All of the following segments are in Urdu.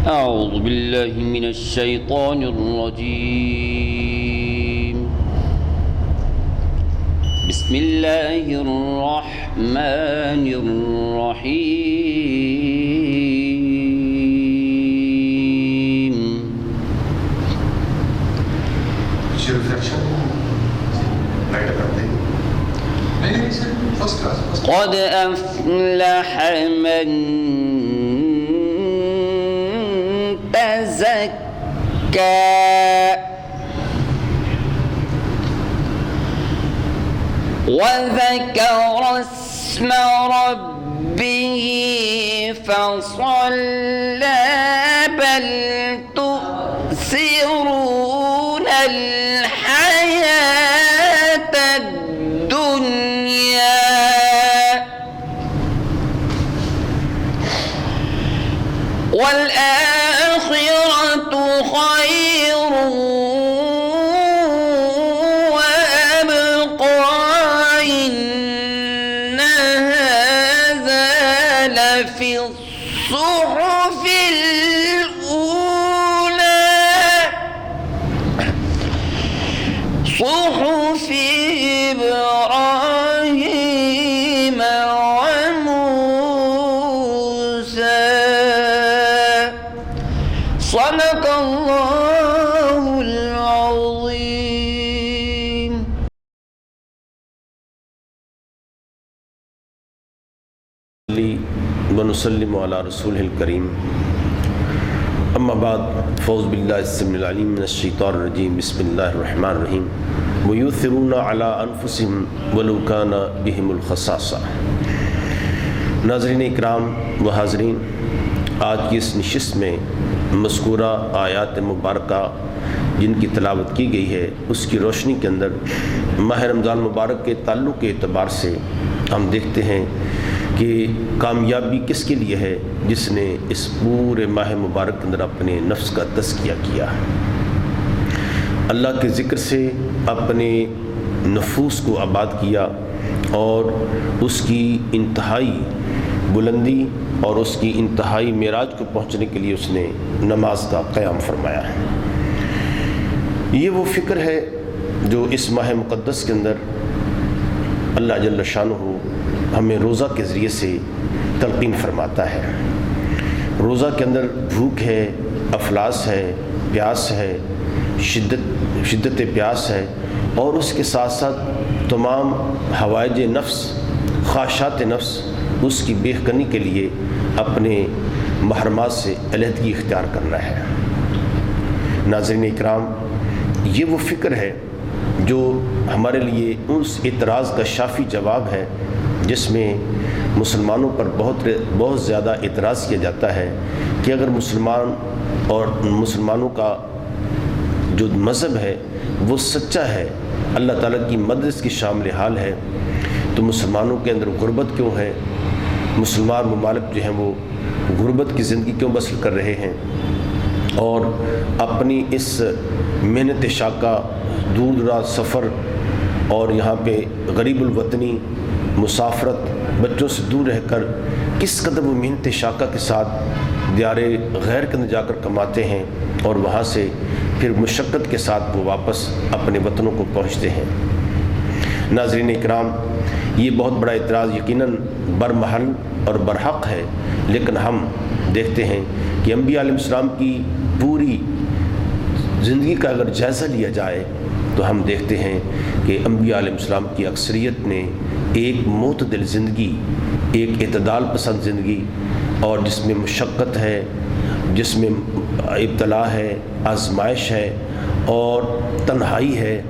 أعوذ بالله من الشيطان الرجيم. بسم الله الرحمن الرحيم. قد أفلح من تزكى وذكر اسم ربه فصلى بل تؤثرون الحياة الدنيا والآخرة خير وأبقى إن هذا لفي الصحف الأولى صحف إبراهيم وموسى. صدق الله العظيم. ونسلم على رسوله الكريم. اما بعد فاعوذ بالله السميع العليم من الشيطان الرجيم. بسم الله الرحمن الرحيم. ويؤثرون على انفسهم ولو كان بهم الخصاصة. ناظرین اکرام و حاضرین، آج کی اس نشست میں مذکورہ آیات مبارکہ جن کی تلاوت کی گئی ہے اس کی روشنی کے اندر ماہ رمضان مبارک کے تعلق کے اعتبار سے ہم دیکھتے ہیں کہ کامیابی کس کے لیے ہے جس نے اس پورے ماہ مبارک کے اندر اپنے نفس کا تزکیہ کیا، اللہ کے ذکر سے اپنے نفوس کو آباد کیا اور اس کی انتہائی بلندی اور اس کی انتہائی معراج کو پہنچنے کے لیے اس نے نماز کا قیام فرمایا ہے۔ یہ وہ فکر ہے جو اس ماہ مقدس کے اندر اللہ جل شانہ ہمیں روزہ کے ذریعے سے تلقین فرماتا ہے۔ روزہ کے اندر بھوک ہے، افلاس ہے، پیاس ہے، شدت پیاس ہے، اور اس کے ساتھ ساتھ تمام حوائج نفس، خواہشات نفس، اس کی بے کنی کے لیے اپنے محرمات سے علیحدگی اختیار کرنا ہے۔ ناظرین اکرام، یہ وہ فکر ہے جو ہمارے لیے اس اعتراض کا شافی جواب ہے جس میں مسلمانوں پر بہت زیادہ اعتراض کیا جاتا ہے کہ اگر مسلمان اور مسلمانوں کا جو مذہب ہے وہ سچا ہے، اللہ تعالیٰ کی مدد کی شامل حال ہے، تو مسلمانوں کے اندر غربت کیوں ہے؟ مسلمان ممالک جو ہیں وہ غربت کی زندگی کیوں بسر کر رہے ہیں اور اپنی اس محنت شاقہ، دور دراز سفر اور یہاں پہ غریب الوطنی، مسافرت، بچوں سے دور رہ کر کس قدر وہ محنت شاقہ کے ساتھ دیار غیر کے اندر جا کر کماتے ہیں اور وہاں سے پھر مشقت کے ساتھ وہ واپس اپنے وطنوں کو پہنچتے ہیں۔ ناظرین اکرام، یہ بہت بڑا اعتراض یقیناً برمحل اور برحق ہے، لیکن ہم دیکھتے ہیں کہ انبیاء علیہ السلام کی پوری زندگی کا اگر جائزہ لیا جائے تو ہم دیکھتے ہیں کہ انبیاء علیہ السلام کی اکثریت نے ایک معتدل زندگی، ایک اعتدال پسند زندگی، اور جس میں مشقت ہے، جس میں ابتلا ہے، آزمائش ہے، اور تنہائی ہے،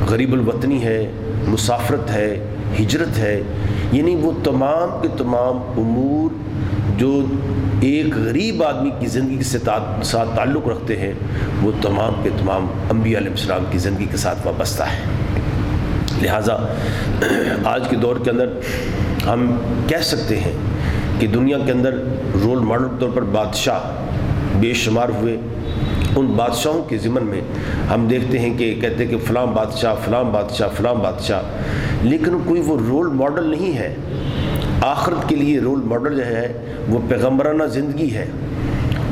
غریب الوطنی ہے، مسافرت ہے، ہجرت ہے، یعنی وہ تمام کے تمام امور جو ایک غریب آدمی کی زندگی کے ساتھ تعلق رکھتے ہیں وہ تمام کے تمام انبیاء علیہ السلام کی زندگی کے ساتھ وابستہ ہے۔ لہٰذا آج کے دور کے اندر ہم کہہ سکتے ہیں کہ دنیا کے اندر رول ماڈل کے طور پر بادشاہ بے شمار ہوئے۔ ان بادشاہوں کے ضمن میں ہم دیکھتے ہیں کہ کہتے ہیں کہ فلاں بادشاہ فلاں بادشاہ فلاں بادشاہ، لیکن کوئی وہ رول ماڈل نہیں ہے۔ آخرت کے لیے رول ماڈل جو ہے وہ پیغمبرانہ زندگی ہے،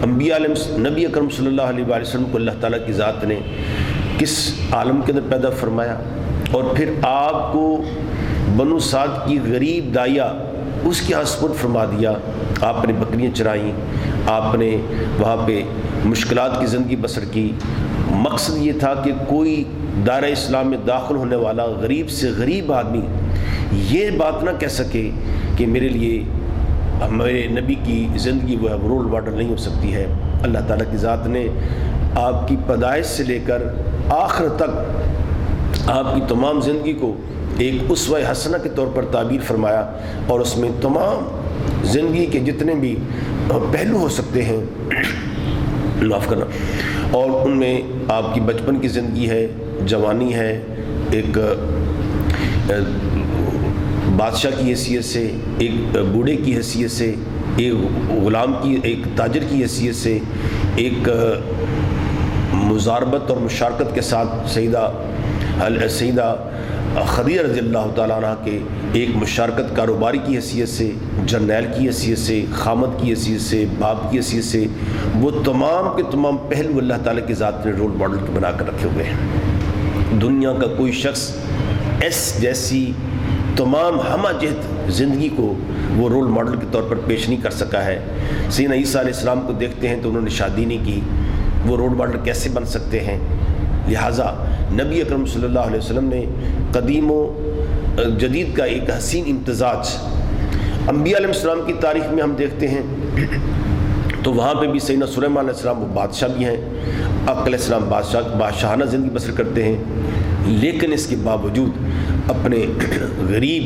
نبی اکرم صلی اللہ علیہ وسلم کو اللہ تعالیٰ کی ذات نے کس عالم کے اندر پیدا فرمایا، اور پھر آپ کو بنو سعد کی غریب دایا اس کے ہسپورٹ فرما دیا۔ آپ نے بکریاں چرائیں، آپ نے وہاں پہ مشکلات کی زندگی بسر کی۔ مقصد یہ تھا کہ کوئی دائرہ اسلام میں داخل ہونے والا غریب سے غریب آدمی یہ بات نہ کہہ سکے کہ میرے لیے ہمارے نبی کی زندگی وہ رول ماڈل نہیں ہو سکتی ہے۔ اللہ تعالیٰ کی ذات نے آپ کی پیدائش سے لے کر آخر تک آپ کی تمام زندگی کو ایک اسوہ حسنہ کے طور پر تعبیر فرمایا، اور اس میں تمام زندگی کے جتنے بھی پہلو ہو سکتے ہیں معاف کرنا، اور ان میں آپ کی بچپن کی زندگی ہے، جوانی ہے، ایک بادشاہ کی حیثیت سے، ایک بوڑھے کی حیثیت سے، ایک غلام کی، ایک تاجر کی حیثیت سے، ایک مزاربت اور مشارکت کے ساتھ سیدہ خدیجہ رضی اللہ تعالیٰ عنہ کے ایک مشارکت کاروباری کی حیثیت سے، جرنیل کی حیثیت سے، خامد کی حیثیت سے، باپ کی حیثیت سے، وہ تمام کے تمام پہلو اللہ تعالیٰ کی ذات نے رول ماڈل کے بنا کر رکھے ہوئے ہیں۔ دنیا کا کوئی شخص ایس جیسی تمام ہمہ جہت زندگی کو وہ رول ماڈل کے طور پر پیش نہیں کر سکا ہے۔ سیدنا عیسیٰ علیہ السلام کو دیکھتے ہیں تو انہوں نے شادی نہیں کی، وہ رول ماڈل کیسے بن سکتے ہیں؟ لہٰذا نبی اکرم صلی اللہ علیہ وسلم نے قدیم و جدید کا ایک حسین امتزاج انبیاء علیہ السلام کی تاریخ میں ہم دیکھتے ہیں، تو وہاں پہ بھی سیدنا سلیمان علیہ السلام وہ بادشاہ بھی ہیں، آپ علیہ السلام بادشاہانہ زندگی بسر کرتے ہیں، لیکن اس کے باوجود اپنے غریب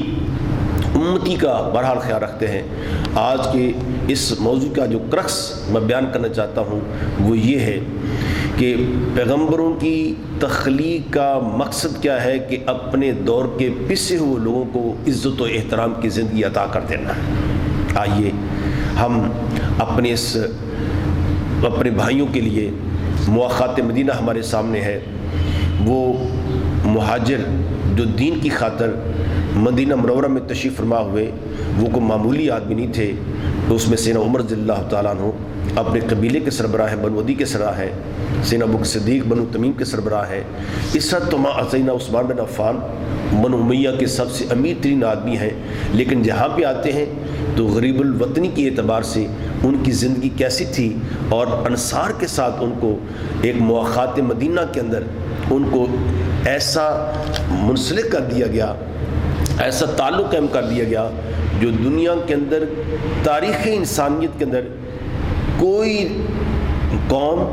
امتی کا بہرحال خیال رکھتے ہیں۔ آج کے اس موضوع کا جو کرکس میں بیان کرنا چاہتا ہوں وہ یہ ہے کہ پیغمبروں کی تخلیق کا مقصد کیا ہے کہ اپنے دور کے پسے ہوئے لوگوں کو عزت و احترام کی زندگی عطا کر دینا۔ آئیے ہم اپنے بھائیوں کے لیے مواخات مدینہ ہمارے سامنے ہے، وہ مہاجر جو دین کی خاطر مدینہ منورہ میں تشریف فرما ہوئے، وہ کوئی معمولی آدمی نہیں تھے، تو اس میں سیدنا عمر رضی اللہ تعالیٰ عنہ اپنے قبیلے کے سربراہ ہیں، بنو عدی کے سربراہ ہیں، سیدنا ابوبکر صدیق بنو تمیم کے سربراہ ہیں، اس طرح سیدنا عثمان بن عفان بنو امیہ کے سب سے امیر ترین آدمی ہیں، لیکن جہاں پہ آتے ہیں تو غریب الوطنی کے اعتبار سے ان کی زندگی کیسی تھی، اور انصار کے ساتھ ان کو ایک مواخات مدینہ کے اندر ان کو ایسا منسلک کر دیا گیا، ایسا تعلق قائم کر دیا گیا جو دنیا کے اندر تاریخ انسانیت کے اندر کوئی قوم،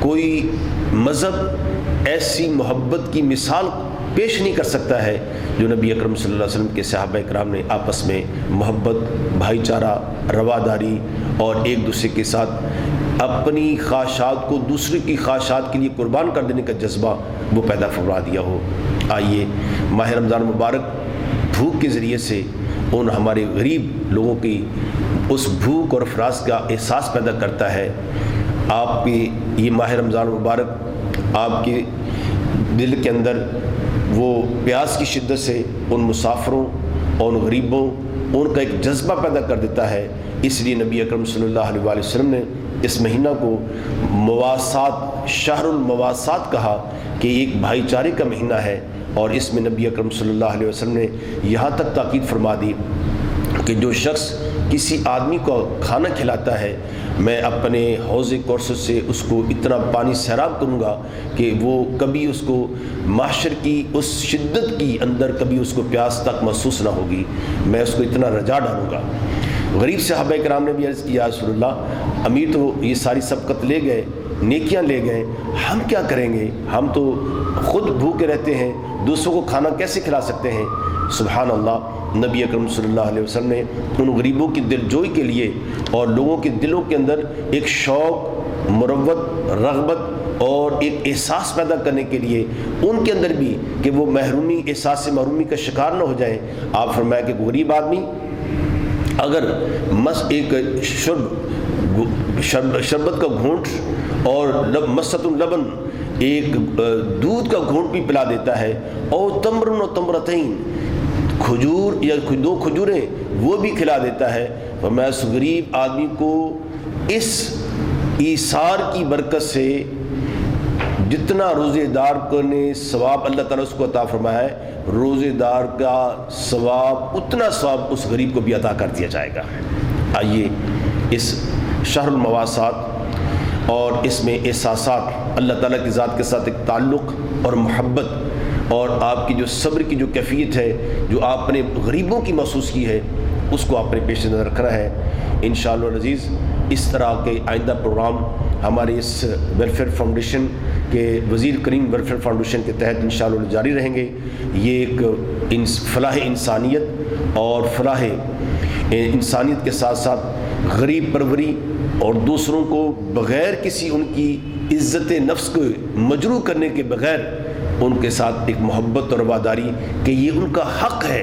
کوئی مذہب ایسی محبت کی مثال پیش نہیں کر سکتا ہے جو نبی اکرم صلی اللہ علیہ وسلم کے صحابہ اکرام نے آپس میں محبت، بھائی چارہ، رواداری اور ایک دوسرے کے ساتھ اپنی خواہشات کو دوسرے کی خواہشات کے لیے قربان کر دینے کا جذبہ وہ پیدا فرما دیا ہو۔ آئیے ماہ رمضان مبارک بھوک کے ذریعے سے ان ہمارے غریب لوگوں کی اس بھوک اور افراز کا احساس پیدا کرتا ہے۔ آپ کی یہ ماہ رمضان مبارک آپ کے دل کے اندر وہ پیاس کی شدت سے ان مسافروں اور ان غریبوں ان کا ایک جذبہ پیدا کر دیتا ہے۔ اس لیے نبی اکرم صلی اللہ علیہ وآلہ وسلم نے اس مہینہ کو مواسات، شہر المواسات کہا کہ ایک بھائی چارے کا مہینہ ہے، اور اس میں نبی اکرم صلی اللہ علیہ وسلم نے یہاں تک تاکید فرما دی کہ جو شخص کسی آدمی کو کھانا کھلاتا ہے، میں اپنے حوض کوثر سے اس کو اتنا پانی سیراب کروں گا کہ وہ کبھی اس کو محشر کی اس شدت کی اندر کبھی اس کو پیاس تک محسوس نہ ہوگی، میں اس کو اتنا رجا ڈالوں گا۔ غریب صحابہ کرام نے بھی عرض کیا، رسول اللہ امیر تو یہ ساری سبقت لے گئے، نیکیاں لے گئے، ہم کیا کریں گے؟ ہم تو خود بھوکے رہتے ہیں، دوسروں کو کھانا کیسے کھلا سکتے ہیں؟ سبحان اللہ، نبی اکرم صلی اللہ علیہ وسلم نے ان غریبوں کی دل جوئی کے لیے اور لوگوں کے دلوں کے اندر ایک شوق، مروت، رغبت اور ایک احساس پیدا کرنے کے لیے ان کے اندر بھی کہ وہ محرومی، احساس محرومی کا شکار نہ ہو جائیں، آپ فرمایا کہ غریب آدمی اگر ایک شربت کا گھونٹ اور مست اللبن ایک دودھ کا گھونٹ بھی پلا دیتا ہے، اور تمرن و تمرتین کھجور یا دو کھجوریں وہ بھی کھلا دیتا ہے، تو میں اس غریب آدمی کو اس ایثار کی برکت سے جتنا روزے دار کو نے ثواب اللہ تعالیٰ اس کو عطا فرمایا ہے، روزے دار کا ثواب اتنا ثواب اس غریب کو بھی عطا کر دیا جائے گا۔ آئیے اس شہر المواسات اور اس میں احساسات، اللہ تعالیٰ کی ذات کے ساتھ ایک تعلق اور محبت اور آپ کی جو صبر کی جو کیفیت ہے جو آپ نے غریبوں کی محسوس کی ہے، اس کو آپ نے پیش نظر رکھنا ہے۔ انشاءاللہ العزیز اس طرح کے آئندہ پروگرام ہمارے اس ویلفیئر فاؤنڈیشن کے وزیر کریم ویلفیئر فاؤنڈیشن کے تحت انشاءاللہ جاری رہیں گے۔ یہ ایک فلاح انسانیت اور فلاح انسانیت کے ساتھ ساتھ غریب پروری اور دوسروں کو بغیر کسی ان کی عزت نفس کو مجروح کرنے کے بغیر ان کے ساتھ ایک محبت اور وفاداری کہ یہ ان کا حق ہے،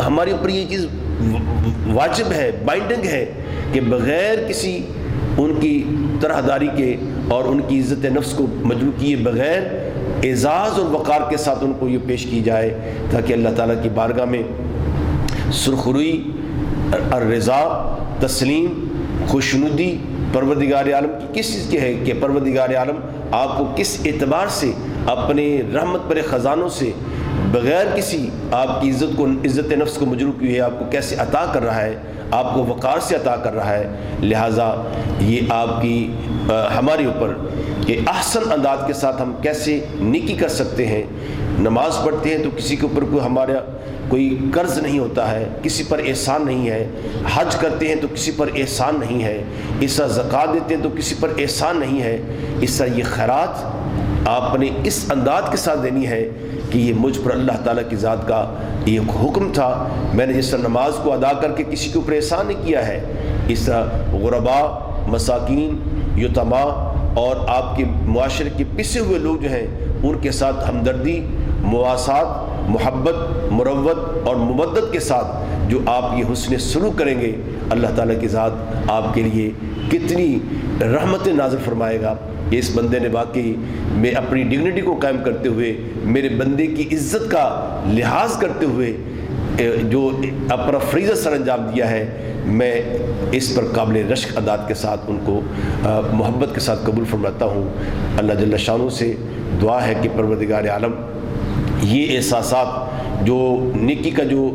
ہمارے اوپر یہ چیز واجب ہے، بائنڈنگ ہے کہ بغیر کسی ان کی طرح داری کے اور ان کی عزت نفس کو مجروح کیے بغیر اعزاز اور وقار کے ساتھ ان کو یہ پیش کی جائے، تاکہ اللہ تعالیٰ کی بارگاہ میں سرخروئی، الرضا، تسلیم، خوشنودی پروردگار عالم کی کس چیز کی ہے کہ پروردگار عالم آپ کو کس اعتبار سے اپنے رحمت پر خزانوں سے بغیر کسی آپ کی عزت نفس کو مجروح کیے آپ کو کیسے عطا کر رہا ہے، آپ کو وقار سے عطا کر رہا ہے۔ لہٰذا یہ آپ کی ہمارے اوپر کہ احسن انداز کے ساتھ ہم کیسے نیکی کر سکتے ہیں۔ نماز پڑھتے ہیں تو کسی کے اوپر ہمارا کوئی قرض نہیں ہوتا ہے، کسی پر احسان نہیں ہے، حج کرتے ہیں تو کسی پر احسان نہیں ہے، اس طرح زکوٰۃ دیتے ہیں تو کسی پر احسان نہیں ہے، اس طرح یہ خیرات آپ نے اس انداز کے ساتھ دینی ہے کہ یہ مجھ پر اللہ تعالیٰ کی ذات کا یہ حکم تھا، میں نے جس طرح نماز کو ادا کر کے کسی کے اوپر احسان نہیں کیا ہے، اس طرح غربا، مساکین، یتیما اور آپ کے معاشرے کے پسے ہوئے لوگ جو ہیں ان کے ساتھ ہمدردی، مواسات، محبت، مروت اور مودت کے ساتھ جو آپ یہ حسن سلوک کریں گے، اللہ تعالیٰ کی ذات آپ کے لیے کتنی رحمتیں نازل فرمائے گا کہ اس بندے نے واقعی میں اپنی ڈگنیٹی کو قائم کرتے ہوئے، میرے بندے کی عزت کا لحاظ کرتے ہوئے جو اپنا فریضہ سر انجام دیا ہے، میں اس پر قابل رشک ادات کے ساتھ ان کو محبت کے ساتھ قبول فرماتا ہوں۔ اللہ جل شانہ سے دعا ہے کہ پروردگار عالم یہ احساسات جو نیکی کا جو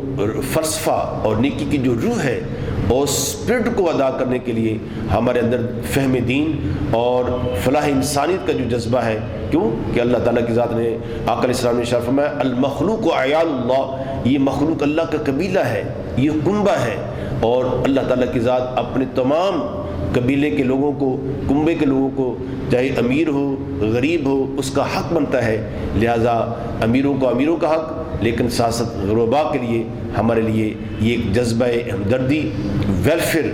فلسفہ اور نیکی کی جو روح ہے اور اسپرٹ کو ادا کرنے کے لیے ہمارے اندر فہم دین اور فلاح انسانیت کا جو جذبہ ہے، کیوں کہ اللہ تعالیٰ کی ذات نے آقا علیہ السلام نے ارشاد فرمایا المخلوق عیال اللہ، یہ مخلوق اللہ کا قبیلہ ہے، یہ کنبہ ہے، اور اللہ تعالیٰ کی ذات اپنے تمام قبیلے کے لوگوں کو، کنبے کے لوگوں کو، چاہے امیر ہو غریب ہو، اس کا حق بنتا ہے۔ لہٰذا امیروں کو امیروں کا حق، لیکن ساتھ ساتھ غرباء کے لیے ہمارے لیے یہ ایک جذبہ ہمدردی، ویلفیئر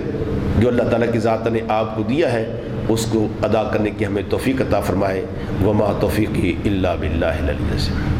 جو اللہ تعالیٰ کی ذات نے آپ کو دیا ہے، اس کو ادا کرنے کی ہمیں توفیق عطا فرمائے۔ وما توفیقی الا باللہ العلی العظیم۔